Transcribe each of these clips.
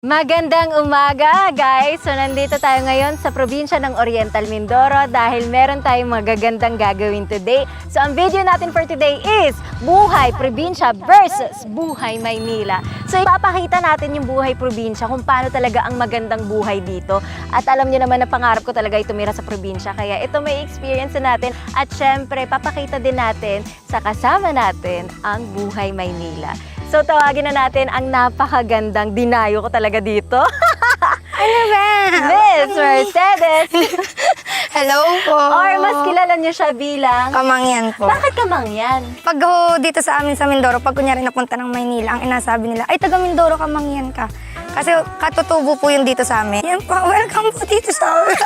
Magandang umaga, guys! So, nandito tayo ngayon sa probinsya ng Oriental Mindoro dahil meron tayong magagandang gagawin today. So, ang video natin for today is Buhay Probinsya versus Buhay Maynila. So, ipapakita natin yung buhay probinsya kung paano talaga ang magandang buhay dito. At alam niyo naman na pangarap ko talaga tumira sa probinsya, kaya ito may experience na natin. At syempre, papakita din natin sa kasama natin ang Buhay Maynila. So, tawagin na natin ang napakagandang dinayo ko talaga dito. Ano ba? Miss Mercedes! Hello po. Or mas kilala niyo siya bilang... Kamangyan po. Bakit Kamangyan? Pag dito sa amin sa Mindoro, pag kunyari napunta ng Maynila, ang inasabi nila, ay taga Mindoro, Kamangyan ka. Kasi katutubo po yung dito sa amin. Yan po, welcome po dito sa amin.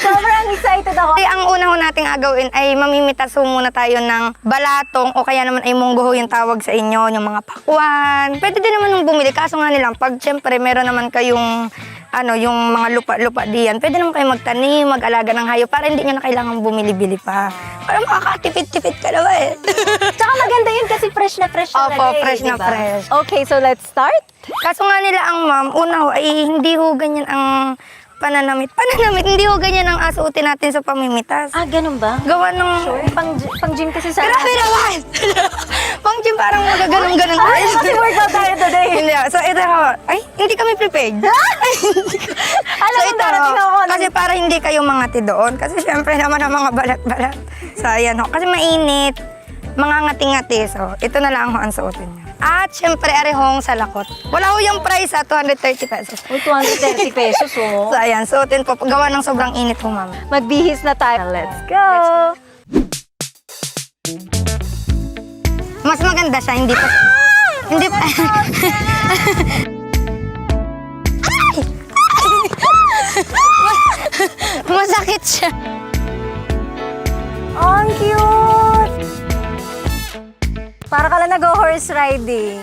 Sobrang excited ako. Ay, ang una ho nating agawin ay mamimitas ho muna tayo ng balatong o kaya naman ay munggo ho yung tawag sa inyo, yung mga pakwan. Pwede din naman yung bumili, kaso nga nilang pag syempre meron naman kayong yung mga lupa-lupa diyan, pwede naman kayo magtanim, mag-alaga ng hayop para hindi nyo na kailangan bumili-bili pa. Para makakatipid-tipid ka naman eh. Tsaka maganda yun kasi fresh na fresh talaga. Opo, fresh na fresh. Okay, so let's start. Kaso nga nila ang ma'am, una ho, ay hindi ho ganyan ang pananamit, hindi ho ganyan ang asuotin natin sa pamimitas. Ah, ganun ba? Gawa ng... Sure. Pang gym kasi sa... Grabe naman! Pang gym parang magaganon-ganon tayo. Ay, kasi workout tayo today. Hindi. So ito ho, ay, hindi kami prepared. Alam mo, darating ako. Kasi para hindi kayo mangati doon. Kasi syempre naman ang mga balat-balat. So ayan ho, kasi mainit, mga ngati-ngati. So ito na lang ho ang suotin niyo. At syempre arehong salakot. Wala ho yung price 230 pesos. Oh, 230 pesos, oh. So ayan, suotin po. Gawa ng sobrang init ho, ma'am. Magbihis na tayo. Let's go! Mas maganda siya, hindi pa... Hindi pa... Masakit siya. Oh, ang cute! Para ka lang nag-horse riding.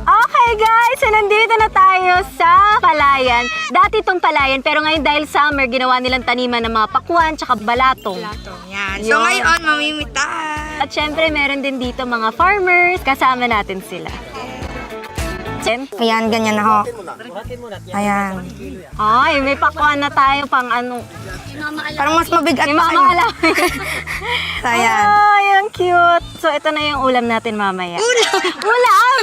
Okay guys, so nandito na tayo sa Palayan. Dati itong Palayan, pero ngayon dahil summer, ginawa nilang taniman ng mga pakwan tsaka balatong. Yan. So ngayon, mamimitas. At syempre, meron din dito mga farmers. Kasama natin sila. Ayan, ganyan na ho. Ayan. Ay, may pakwan na tayo pang ano. Parang mas mabigat May pa kayo. mamaalam. So, ayan. Ay, ang cute. So, ito na yung ulam natin mamaya. Ulam!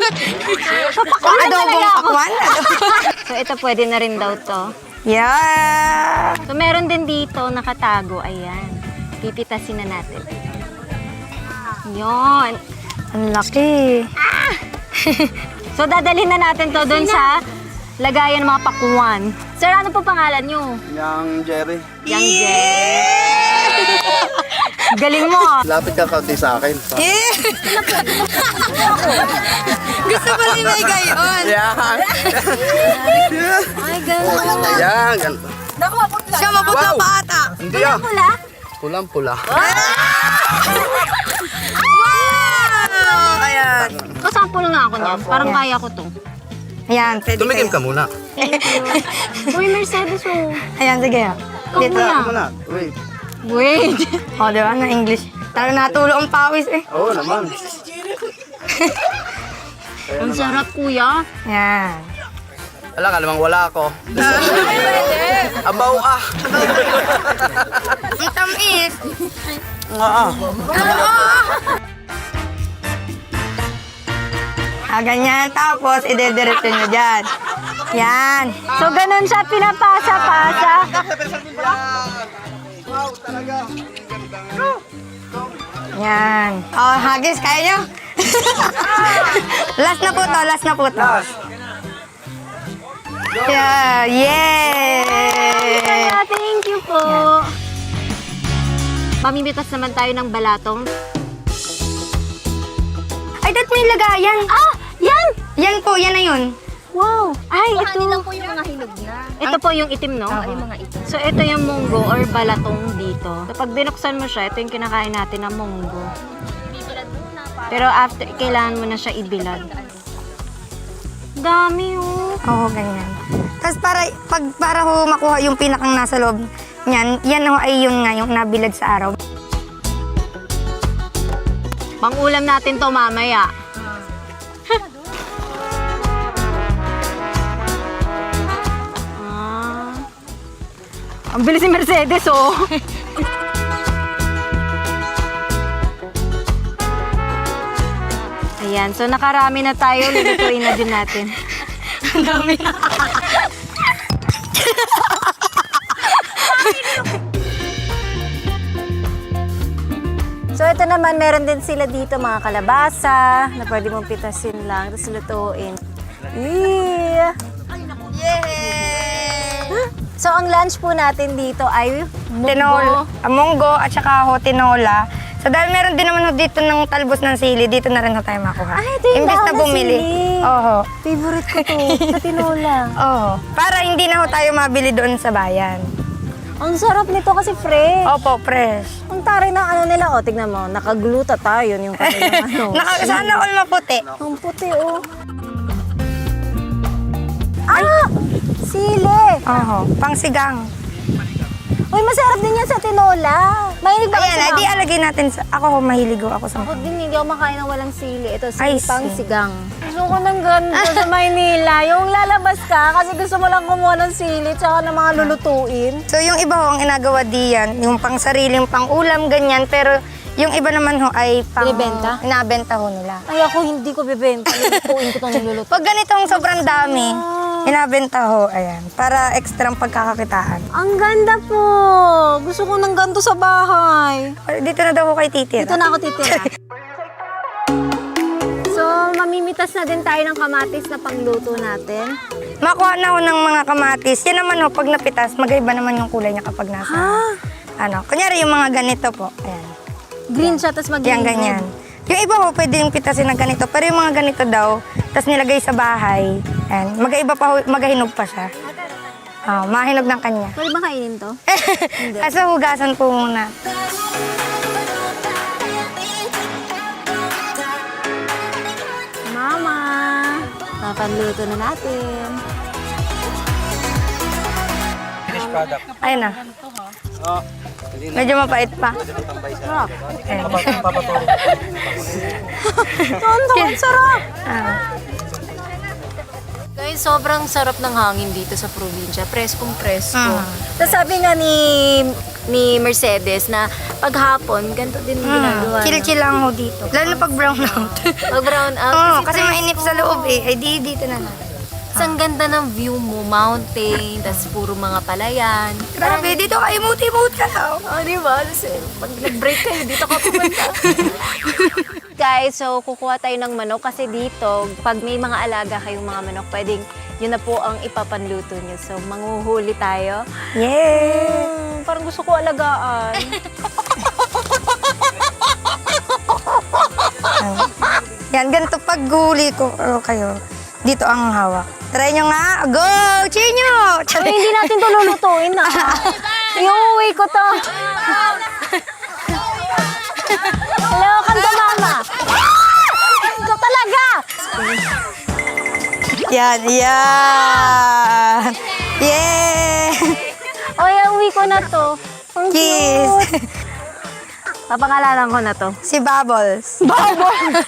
Papakwan Adobong talaga ako. pakwan. So, ito pwede na rin daw to. Yeah. So, meron din dito nakatago. Ayan. Pipitasin na natin. Yon. Ang laki. So, dadalhin na natin to doon sa lagayan ng mga pakwan. Sir, ano po pangalan nyo? Yang Jerry. Yang Jerry. Galing mo. Lapit ka kaunti sa akin. Gusto mo rin may gayon. Yan. Ay, gano'n. Ayan. Ganun. Siya maputla pa ata. Hindi ah. Pula? Pulang-pula. Wow! Ayan. Kasampol nga ako niyan. Parang kaya ko to. Ayan, pwede Tumikim ka kayo. muna. Uy, Mercedes, oh. Ayan, sige. Dito. Kuya. Muna. Wait. Wait. O, di ba? Na English. Talagang natulo ang pawis eh. Oo naman. Ang sarap, kuya. Ayan. Wala ka namang wala ako. Abaw ah. Ang tamis. Nga ah. Ganyan. Tapos, idediretso nyo dyan. Yan. So, ganun siya pinapasa-pasa. Yan. Oh, hagis, kaya nyo? Last na po to, last na po to. Yeah, yay! Thank you po. Mamimitas naman tayo ng balatong. Ay, dad mo yung lagayan. Ah! Yan! Yan po, yan na yun. Wow! Ay, ito. lang po yung mga hinog na. Ito po yung itim, no? Yung mga ito. So, ito yung munggo or balatong dito. So, pag binuksan mo siya, ito yung kinakain natin na munggo. Bibilad muna para Pero after, kailangan mo na siya ibilad. Dami, oh. Oo, ganyan. Tapos para ho makuha yung pinakang nasa loob niyan, yan ho ay yun nga, yung nabilad sa araw. Pang-ulam natin to mamaya. Ang bilis ni Mercedes, oh. Ayan, so nakarami na tayo. Lulutuin na din natin. Ang dami. So ito naman, meron din sila dito mga kalabasa na pwede mong pitasin lang, tapos lutuin. Yeah! So ang lunch po natin dito ay Tinola, munggo. munggo at saka tinola. So dahil meron din naman ho dito ng talbos ng sili, dito na rin ho tayo makuha. Ay, ito yung Imbes dahon na ng bumili. sili. Oo. Favorite ko to, sa tinola. Oo. Para hindi na ho tayo mabili doon sa bayan. Ang sarap nito kasi fresh. Opo, fresh. Ang taray ng ano nila, oh, tignan mo, nakagluta tayo yung kanilang ano. Sana all maputi. Ang puti, oh. Ah! Sili! Oo. Pangsigang. Uy, masarap din yan sa tinola. Mahilig ba Ayan, kasi di alagay natin sa... Ako mahilig ho ako sa... Ako din, hindi ako makain ng walang sili. Ito, Ay, pang see. sigang. Gusto ko ng ganito sa Maynila. Yung lalabas ka kasi gusto mo lang kumuha ng sili tsaka ng mga lulutuin. So yung iba ho, ang inagawa diyan, yung pang sariling pang ulam, ganyan. Pero yung iba naman ho ay pang... Binibenta? Inabenta ho nila. Ay, ako hindi ko bibenta. Lulutuin ko itong niluluto. Pag ganitong sobrang dami, inabenta ho, ayan. Para ekstrang pagkakakitaan. Ang ganda po! Gusto ko ng ganito sa bahay. Dito na daw ho kay titira. Dito na ako titira. So, mamimitas na din tayo ng kamatis na pangluto natin. Makuha na ho ng mga kamatis. Yan naman ho, pag napitas, magaiba naman yung kulay niya kapag nasa... Ano, kunyari yung mga ganito po. Ayan. Green siya, tapos Yan, ganyan. Yung iba ho, pwede yung pitasin ng ganito. Pero yung mga ganito daw, tapos nilagay sa bahay, ayan, magaiba pa ho, magahinog pa siya. Mahinog ng kanya. Pwede ba kainin to? Kasi hugasan po muna. Mama! Papanluto na natin. Ayun na. Medyo mapait pa. Ayan. Tonto, ang sarap! Ah. Guys, sobrang sarap ng hangin dito sa probinsya. Preskong-presko. Ah. Tapos sabi nga ni Mercedes na paghapon, ganito din ginagawa. Chill-chill lang ho dito. Lalo na pag brown out. Pag brown out. Oo, kasi mainip sa loob eh. Ay dito na natin. Tapos ang ganda ng view mo, mountain, tapos puro mga palayan. Grabe, dito ka emote-emote ka daw. Oh, di ba? Kasi pag nag-break kayo, dito ka pumunta. Guys, so kukuha tayo ng manok kasi dito, pag may mga alaga kayong mga manok, pwedeng yun na po ang ipapanluto nyo. So, manghuhuli tayo. Yes! Parang gusto ko alagaan. Yan, ganito pag guli ko kayo, dito ang hawak. Try nyo nga. Go! Cheer nyo! Ay, hindi natin ito lulutuin na. Iuwi ko to. Hello, kanta mama. Ito talaga. Yan, yan! Yeah! Oy, uwi ko na to. Ang Kiss! cute. Papangalanan ko na to. Si Bubbles. Bubbles!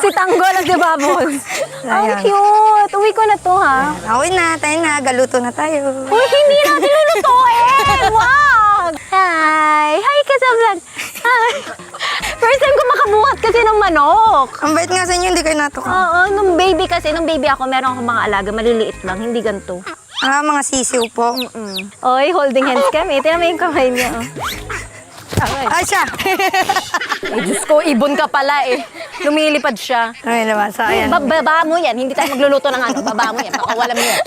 Si Tanggol at si Bubbles. Ang Ayan. cute. Uwi ko na to, ha? Awin na, tayo na. Galuto na tayo. Uy, hindi natin lulutuin! Wag! Hi! Hi ka sa vlog! Hi! First time ko makabuhat kasi ng manok. Ang bait nga sa inyo, hindi kayo natuka. Oo, nung baby ako, meron akong mga alaga, maliliit lang, hindi ganito. Mga sisiw po. Oy, holding hands kami. Tingnan mo yung kamay niya. Oh. Ay, siya! Ay, Diyos ko, ibon ka pala eh. Lumilipad siya. Ay, naman, so ayan. Baba mo yan, hindi tayo magluluto ng ano. Baba mo yan, pakawalan mo yan.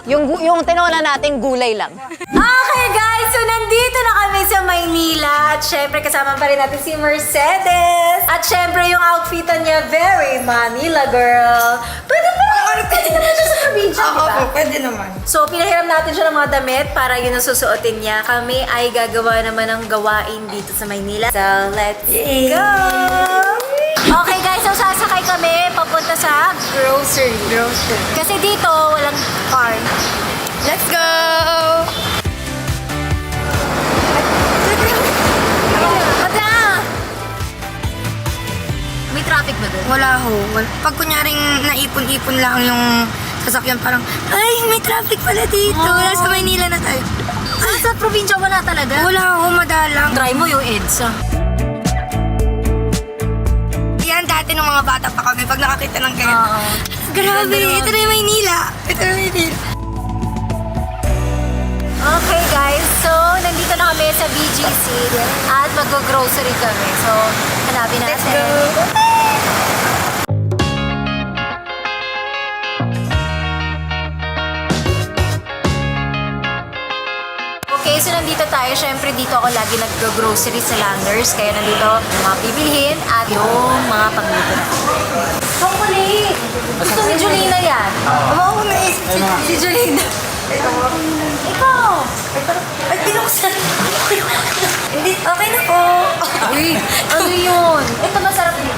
Yung tinola natin, gulay lang. Okay guys, so nandito na kami sa Maynila. At syempre kasama pa rin natin si Mercedes. At syempre yung outfitan niya, very Manila girl. Pwede ba? Pwede naman siya sa probinsya, di ba? Pwede naman. So, pinahiram natin siya ng mga damit para yun ang susuotin niya. Kami ay gagawa naman ng gawain dito sa Maynila. So, let's go! Okay guys, so sasakay kami papunta sa grocery. Kasi dito, walang car. Let's go! Ba't na? May traffic ba doon? Wala ho. Pag kunyaring naipon-ipon lang yung sasakyan, parang, ay, may traffic pala dito. Wala sa Maynila na tayo. sa probinsya wala talaga. Wala ako madalang. Try mo yung EDSA. Yan dati nung mga bata pa kami, pag nakakita ng ganyan. Grabe, ito na yung Maynila. Ito na yung Maynila. Okay guys, so nandito na kami sa BGC at mag-grocery kami. So, hanapin natin. Let's go. Okay, so nandito tayo. Siyempre, dito ako lagi nag-grocery sa Landers. Kaya nandito yung mga bibilhin at yung mga pangluto na. Chocolate! Gusto ni Julina yan. Oo, naisip Si Julina. Ikaw! Ay, binuksan. Hindi, okay na po. Uy, ano yun? Ito masarap dito.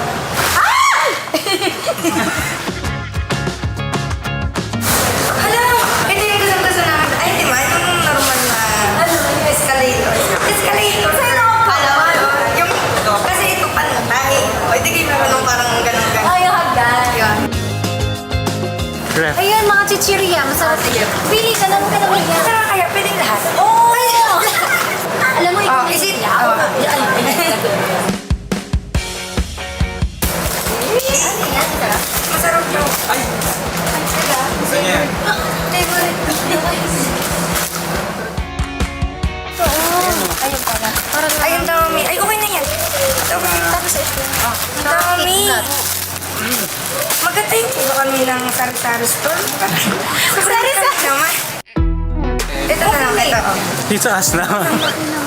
Hala, ito yung gusto namin. Ay, di ba? Ito yung normal na escalator. Escalator. Sa'yo Kala mo? Yung, kasi ito pantay. O, hindi kayo meron parang ganun-ganun. Ay, yung hagdan. Yun. Ayun, mga chichirya. Masarap. Pili ka lang ka naman yan. Tara kaya, pwedeng lahat. Oh! Alam mo, ikaw Is it? Masarap daw. Ay! Favorite ko. Ayun pala. Parang Ayun, dami. Ay, okay na yan. Dami. tapos ito. Ang dami. Maganda yung iba kami ng sari-sari store. Sari-sari naman. Ito na lang, ito. Dito as na.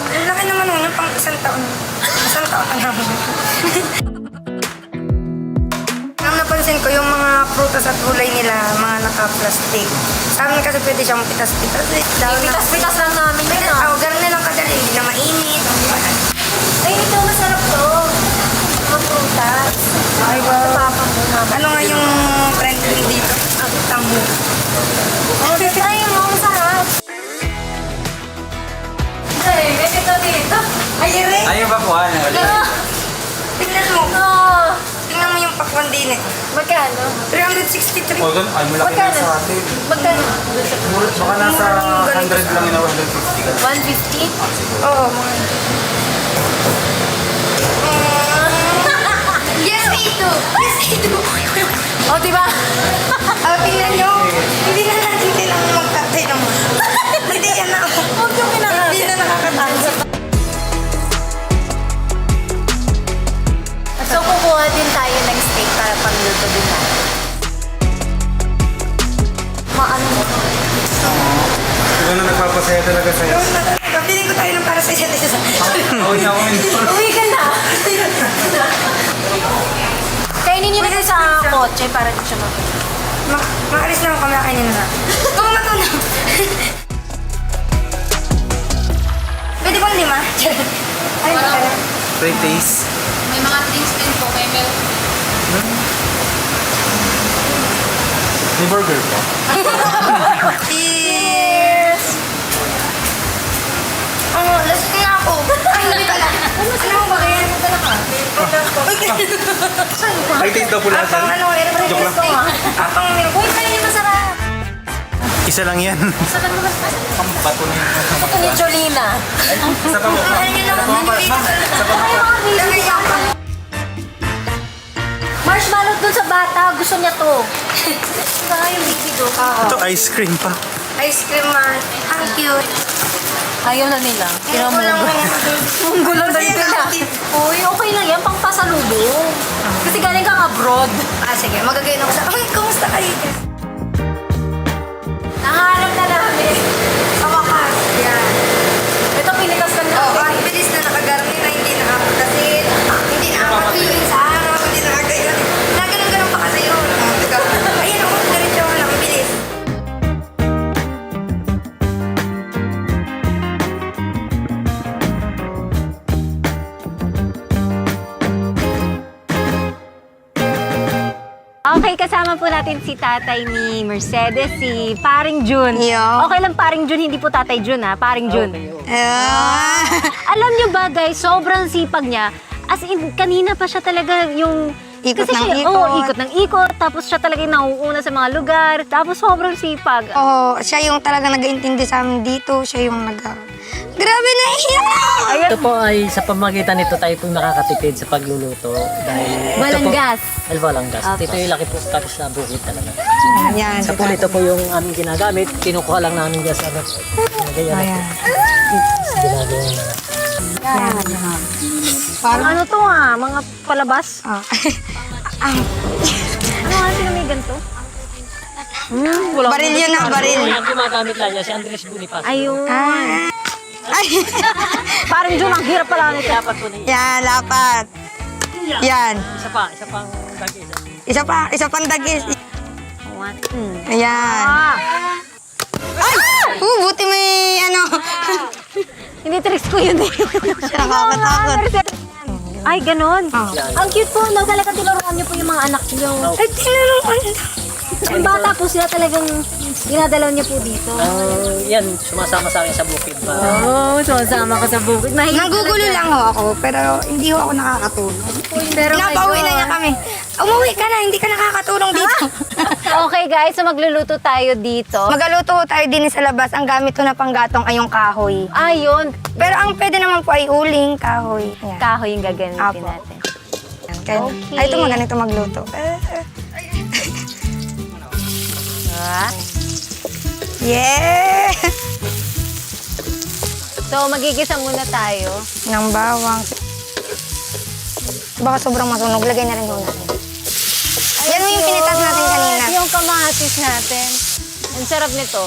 Ang laki naman nun, pang isang taon. Isang taon na naman. Ang napansin ko, yung mga prutas at gulay nila, mga naka-plastic. Sa amin kasi pwede siyang pitas-pitas. Pitas-pitas lang namin yun, Pitas, oh, ganun na lang kadali. Hindi na mainit. Ay, ito masarap to. Mga prutas. Ay, wow. Papa mo naman. Ano nga yung trending dito? Tambo. Oh, ay, ang sarap. Ay, ganito dito. Ay, ere. Ayaw ba kuha na? Tingnan mo. Oh, Tingnan mo yung pakwan din eh. magkano? 363. O doon, ay malaki na Magkano? sa atin. Magkano? Baka nasa 100 lang yun, 150 ka. 150? Oo, mga... Yes, ito! Yes, ito! Oh, diba? Oh, tingnan nyo. Hindi na natin kailangan magtatay naman. Hindi yan na ako. Huwag yung pinaka. Hindi na nakakatanggap. So, kukuha din tayo ng steak para pangluto din natin. Maano mo? Ikaw na nagpapasaya talaga sa'yo. Yun na talaga. Piling ko tayo ng para sa isa't isa. Uwi na ako yun. Uwi ka na! Kainin niyo na sa kotse para di siya mag... Maalis na ako kami, kainin na. Kung matunaw. Pwede bang 5? Ay, wala. Great taste. May mga drinks din po. May milk. May burger po. Cheers! Ano, last na ako. Ay, hindi pala. Ano mo ba kaya? Nagdala ka? May taste daw po lahat Apang yan. ano, Joke lang. apang milk. Uy, kainin masarap. Isa lang yan. Ang bato na yun. Ito ni Jolina. Isa pa mo. Ano yun lang? Lagay ako. Marshmallow dun sa bata. Gusto niya to. Saka yung baby do. Ito ice cream pa. Ice cream man. Ang cute. Ayaw na nila. Ayaw ko lang Munggo lang Masaya dito na. natin. Uy, okay lang yan. Pang pasalubong. Kasi galing kang abroad. Ah, sige. Magagayon ako sa... Ay, kumusta kayo? Nahanap na namin. Sa wakas. Yan. Ito pinitas lang Oh, namin. ang bilis na nakagarmi na hindi nakakatasin. Hindi nakakapilin sa araw. Hindi nakagayon. Naganon-ganon pa kasi yun. Ayun ako. Diretso ako lang. Ang bilis. Okay, kasama po natin si tatay ni Mercedes, si Paring Jun. Yeah. Okay lang Paring Jun, hindi po tatay Jun ha, Paring Jun. Alam niyo ba guys, sobrang sipag niya. As in, kanina pa siya talaga yung Ikot Kasi ng siya, ikot. oo, ikot ng ikot. Tapos siya talaga yung nauuna sa mga lugar. Tapos sobrang sipag. Oo, siya yung talaga nag-iintindi sa amin dito. Siya yung Grabe na iyak! Ito po ay sa pamagitan nito tayo pong nakakatipid sa pagluluto. Dahil Walang ito po, gas. Dahil walang gas. Ito yung laki po tapos sa bukid talaga. Ayan. Sa po ito po yung aming ginagamit. Kinukuha lang namin dyan sa Ganyan. Ayan. Ginagawa na. Parang ano to mga palabas. Ah. Ano nga sila may ganito? Baril yun na, baril. Ang gumagamit lang niya si Andres Bonifacio. Ayun. Ah. Ay. Parang Jun, ang hirap pala nito. Dapat po niya. Yan, lapat. Yan. Isa pang dagis. Isa pang dagis. What? Ayan. Ay! Buti may Hindi tricks ko yun eh. Nakakatakot. Ay, ganun. Oh. Ang cute po. Nang talaga tinuruan niyo po yung mga anak niyo. Ay, tinuruan na. Yung bata po sila talagang ginadalaw niyo po dito. Yan, sumasama sa akin sa bukid. Oo, sumasama ka sa bukid. Nanggugulo lang ako, pero hindi ho ako nakakatulong. Pero Pinapauwi na niya kami. Umuwi ka na, hindi ka nakakatulong dito. Okay guys, so magluluto tayo dito. Magaluto ho tayo din sa labas. Ang gamit ko na panggatong ay yung kahoy. Ayun, Pero ang pwede naman po ay uling, kahoy. Yan. kahoy yung gagamitin Apo. natin. Yan, kaya, Okay. Ay, ito ganito magluto. Ah. Yeah! So magigisa muna tayo. Ng bawang. Baka sobrang masunog, lagay na rin ho natin. Yan mo yung pinitas natin kanina. Yung kamatis natin. Ang sarap nito.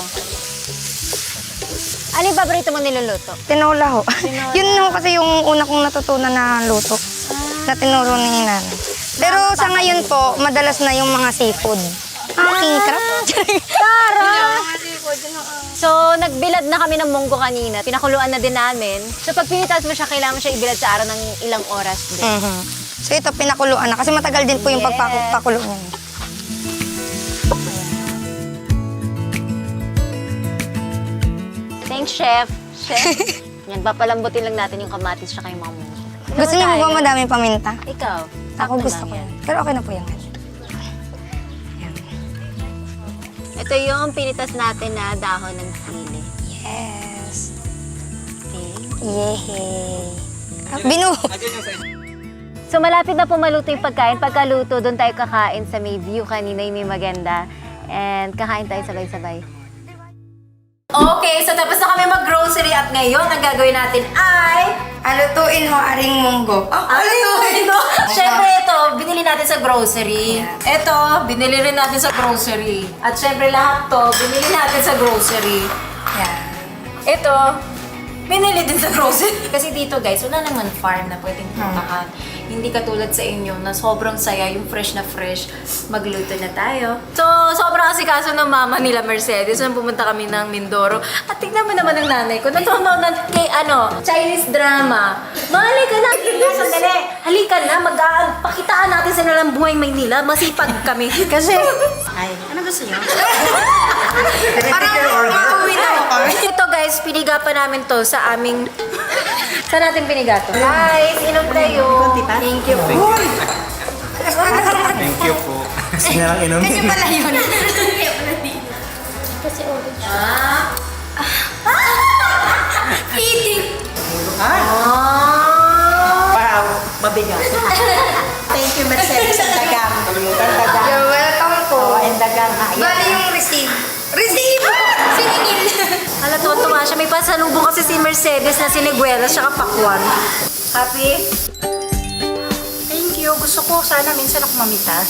Ano yung paborito mo niluluto? Tinola ho. Tinola. Yun ho kasi yung una kong natutunan na luto. Na tinuro ni nanay. Pero sa ngayon po, madalas na yung mga seafood. King crab. Tara! So, nagbilad na kami ng munggo kanina. Pinakuluan na din namin. So, pag pinitas mo siya, kailangan mo siya ibilad sa araw ng ilang oras din. Mhm. So ito, pinakuluan na. Kasi matagal din po yung Yes. pagpakulo niya. Thanks, Chef. Chef. Yan, papalambutin lang natin yung kamatis tsaka yung mga munggo. Gusto niyo po ba madaming paminta? Ikaw. Ako sakto gusto lang ko yan. yan. Pero okay na po yan. Ito yung pinitas natin na dahon ng sili. Yes. Okay. Yehey. Binuhok. So malapit na po maluto yung pagkain. Pagkaluto, doon tayo kakain sa may view kanina yung may maganda. And kakain tayo sabay-sabay. Okay, so tapos na kami mag-grocery at ngayon ang gagawin natin ay... Alutuin mo aring munggo. Alutuin mo! Siyempre ito, binili natin sa grocery. Ito, binili rin natin sa grocery. At siyempre lahat to, binili natin sa grocery. Yan. Ito, binili din sa grocery. Kasi dito guys, wala naman farm na pwedeng puntahan. Hindi katulad sa inyo na sobrang saya, yung fresh na fresh, magluto na tayo. So, sobrang asikaso ng mama nila Mercedes nung pumunta kami ng Mindoro. At tignan mo naman ang nanay ko, natumaw na kay Chinese drama. Halika na, sandali. Halika na, pakitaan natin sa nalang buhay Maynila. Masipag kami. Kasi, ay, ano gusto niyo? Parang mauwi na ako kami. Ito guys, piniga pa namin to sa aming... Saan natin piniga to? Guys, inom tayo. Thank you. Thank you po. Gusto niya lang inom. Kasi pala yun. Eating. Parang mabigat. Thank you, Mercedes. Ang dagang. You're welcome po. Ang dagang. Bali yung receive. Receive! Siningil. Hala, tuwa siya. May pasalubong kasi si Mercedes na siniguelas siya pakwan. Happy? Thank you. Gusto ko sana minsan ako mamitas.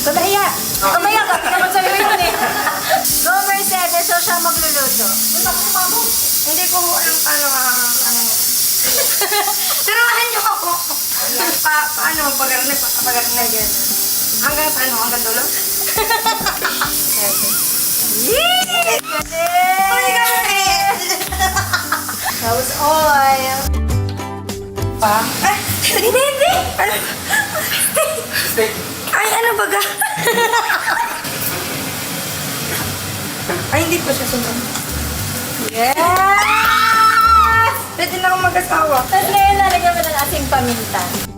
Kamaya! Kamaya ka! Hindi naman sa'yo yun eh. Go, Mercedes. So siya magluluto. Hindi ko alam paano Turuan niyo ako. Paano pag-arnay yan? Hanggang sa hanggang dulo? Ay, galing! That was oil. Pa? Hindi! Ay, ano baga? Ay, hindi pa siya sunod. Yes! Pwede na akong mag-asawa. Tapos ngayon lalagyan mo ng asing paminta.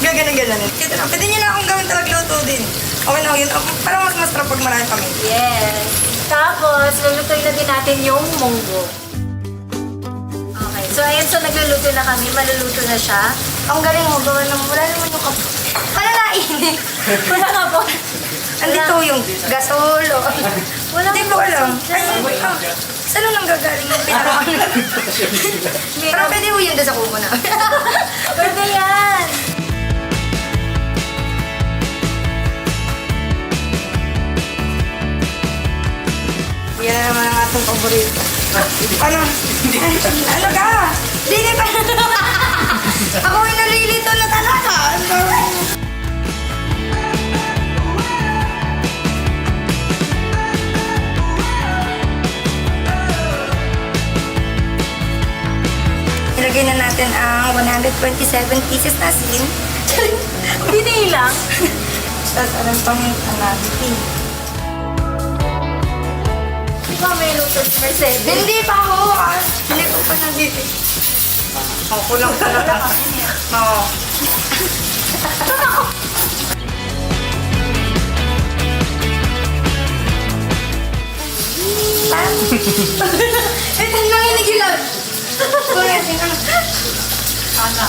Gaganon-ganonin. Pwede niyo na akong gawin talagluto din. Okay na yun. Parang mas masarap pag marami kami. Yes. Tapos, lulutuin na din natin yung munggo. Okay. So, ayan. So, nagluluto na kami. Maluluto na siya. Ang galing mo, gawa naman. Wala naman yung palalain. Wala nga po. Andito yung gasol. Wala Hindi ko alam. Saan nang gagaling yung pinaka? Pero pwede mo yun doon sa kubo na. Pwede yan. Yan na naman ang ating paborito. Ano? Ano ka? Dili pa. Ako ay nalilito na talaga. Ilagay na natin ang 127 pieces na asin. Binilang. Tapos anong paminta natin. Di ba may luto si Mercedes? Hindi pa ako. Hindi ko pa nandito. Ako lang talaga. Oo. Ito lang yung nagilag. Kuya, tingnan.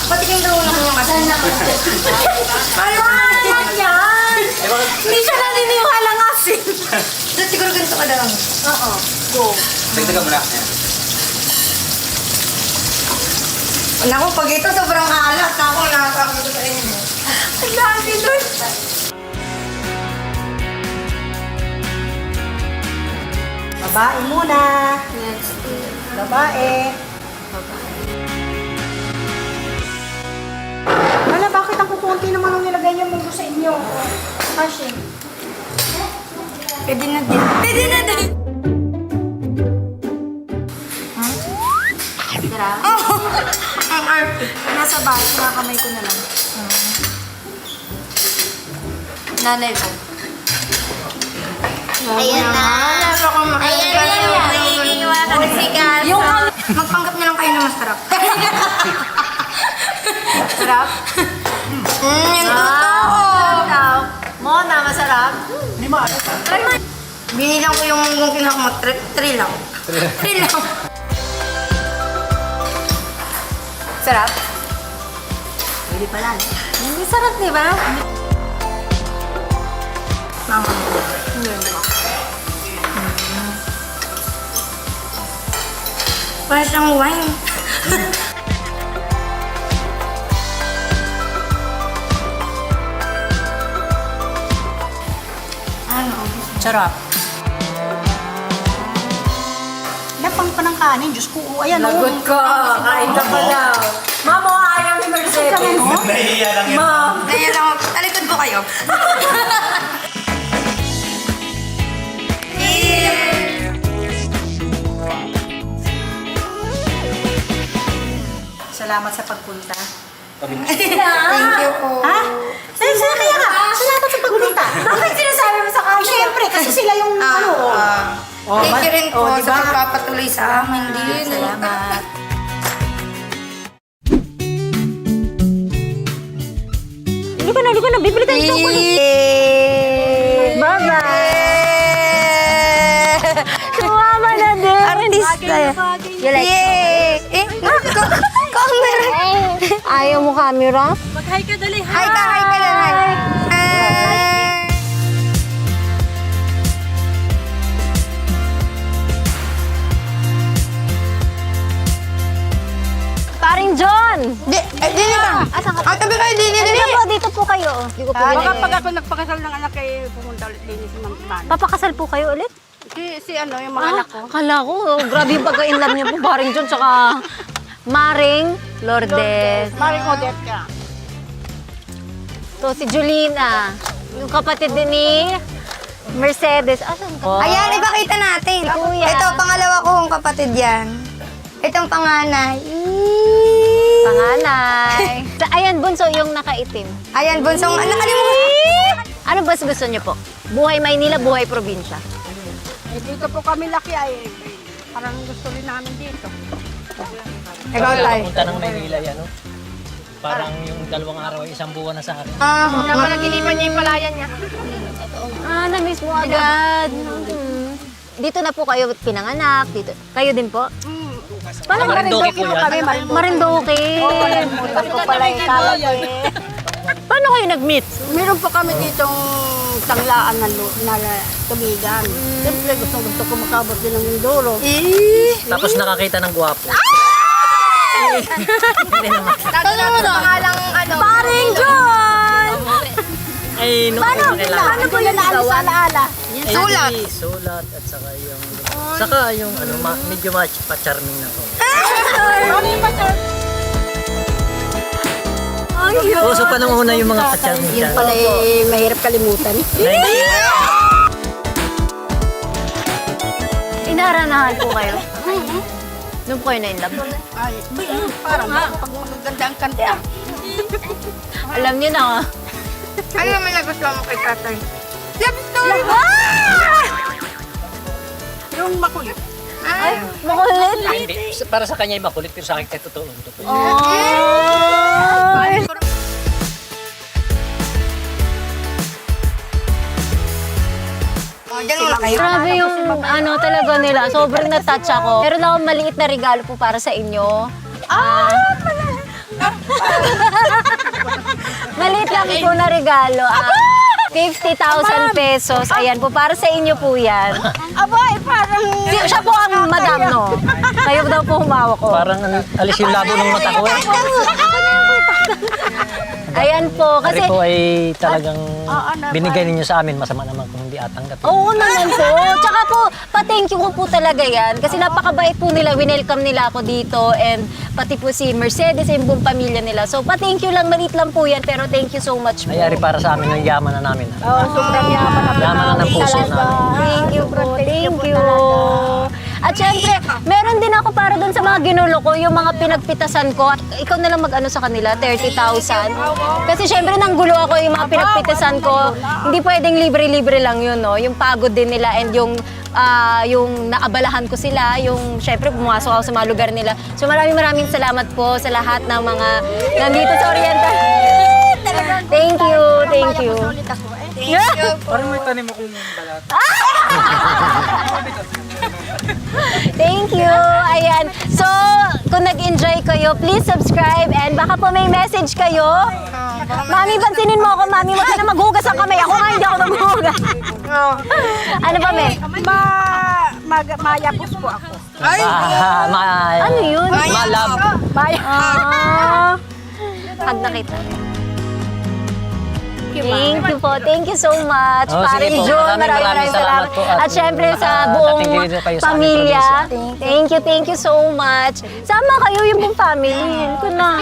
Patikin daw na kanyang kasal na. Ano yan? Hindi siya naniniwala ng asin. Dito siguro ganito ka lang. Oo. Go. Dagdagan mo na. Naku, pag ito sobrang alat, ako nakakakita sa inyo. Ang dami doon. Babae muna. Babae. Wala, bakit ang kukunti naman ang nilagay niyo munggo sa inyo? Kasi. Pwede na din. Pwede na din. Tara. Ang arte. Nasa bahay, kinakamay ko na lang. Nanay ko. Ayan na. Ayan na yung naiiwanan ng sigaso. Magpanggap na lang kayo na masarap. Sarap? Yung totoo. Ikaw? Mona, masarap? Binilang ko yung munggong kinakamat. 3 lang. 3 lang. Sarap? Hindi pala. Hindi sarap, di ba? Parang siyang wine. Ano? Sarap. Lapang pa ng kanin. Diyos ko, ayan o. Lagot ka. Kain ka pa daw. Mama, ayaw ni Mercedes. Nahihiya lang yan. Ma'am. Kaya lang, talikod po kayo. Salamat sa pagpunta. Thank you po. Ha? Saan kaya ka? Salamat sa pagpunta. Bakit sinasabi mo sa kanya? Siyempre, kasi sila yung ano. Thank you rin po Oh, sa diba? pagpapatuloy sa amin din. Salamat. Halika na, bibili tayo ng chocolate. Bye-bye. Sumama na din. Artista. You like Yay! Camera. Ayaw mo camera? Mag-hi ka dali. Hi ka lang. Hi. Paring John! Dili ka. Asan ka? Tabi kayo, dili. Dito po kayo. Hindi ko po Baka binili. pag ako nagpakasal ng anak kay pumunta ulit din si Ma'am Iman. Papakasal po kayo ulit? Si ano, yung mga anak ko. Kala ko, grabe yung pagka-inlove niyo po, Paring John, tsaka Maring Lourdes. Maring Odette ka. To si Julina, yung kapatid din ni Mercedes. Asan ka? Ayan, ipakita natin. Kuya. Ito, pangalawa kong kapatid yan. Itong panganay. Panganay. Ayan, bunso, yung nakaitim. Ayan, bunsong, nakalimutan. Ano ba gusto niyo po? Buhay Maynila, buhay probinsya? Dito po kami laki ay parang gusto rin namin dito. Ikaw, Tay. Punta ng Maynila yan, no? Parang yung 2 araw, isang buwan na sa akin. Napalaginipan niya yung palayan niya. Na-miss mo agad. Dito na po kayo pinanganak. Dito. Kayo din po? Paano Marinduque po yan. Marinduque. Tapos ko pala yung kalat eh. Paano kayo nag-meet? Meron pa kami ditong tanglaan na tubigan. Siyempre gusto ko makabot din ng Mindoro. Tapos nakakita ng gwapo. Tanong mo na pangalang ano? Paring John! Ay, no, kailangan. Ano po yung naano sa alaala? Sulat. Sulat at saka yung... Saka yung ano, medyo pa-charming na ko. Uso pa nung una yung mga pa-charming Yun pala eh, mahirap kalimutan. Inaranahan po kayo? Nung po kayo na-inlove? Ay, parang pag magaganda ang kanta. Alam niyo na. Ano naman nagustuhan mo kay tatay? Love story! Yung makulit. Ay, makulit. Hindi, para sa kanya ay makulit, pero sa akin kaya totoo. Ganun na kayo. Grabe yung ano talaga nila. Sobrang na-touch ako. Meron akong maliit na regalo po para sa inyo. Maliit lang po na regalo. 50,000 pesos. Ayan po, para sa inyo po yan. Abay, parang... Siya po ang madam, no? Kayo daw po humawak ko. Parang alis yung labo ng mata ko. Ayan po, kasi... Kasi po ay talagang binigay ninyo sa amin. Masama naman kung hindi atanggap. Oo naman po. Tsaka po, pa-thank you ko po talaga yan. Kasi napakabait po nila. Winelcome nila ako dito. And pati po si Mercedes, yung buong pamilya nila. So, pa-thank you lang. Maliit lang po yan. Pero thank you so much po. Nangyari para sa amin yung yaman na namin. Sobrang yaman na Yaman na ng puso namin. Thank you po. Thank you. At syempre, meron din ako para doon sa mga ginulo ko, yung mga pinagpitasan ko. Ikaw na lang mag-ano sa kanila, 30,000. Kasi syempre, nanggulo ako yung mga pinagpitasan ko. Hindi pwedeng libre-libre lang yun, no? Yung pagod din nila and yung naabalahan ko sila, yung syempre pumasok ako sa mga lugar nila. So maraming salamat po sa lahat ng mga nandito sa Oriental. Thank you, thank you. Parang may tanim akong balat. Thank you. Ayan. So, kung nag-enjoy kayo, please subscribe and baka po may message kayo. Mami, pansinin mo ako, Mami. Huwag ka na maghugas ang kamay. Ako nga hindi ako maghugas. Ano pa, Me? Mayapos po ako. Ano yun? Malab. Pag nakita. Thank you po. Thank you so much. Oh, Paring sige po. June, Maraming salamat. po. At syempre sa buong dating dito kayo sa aming pamilya. probinsya. Thank you so much. Sama kayo yung buong family. Yun ko na.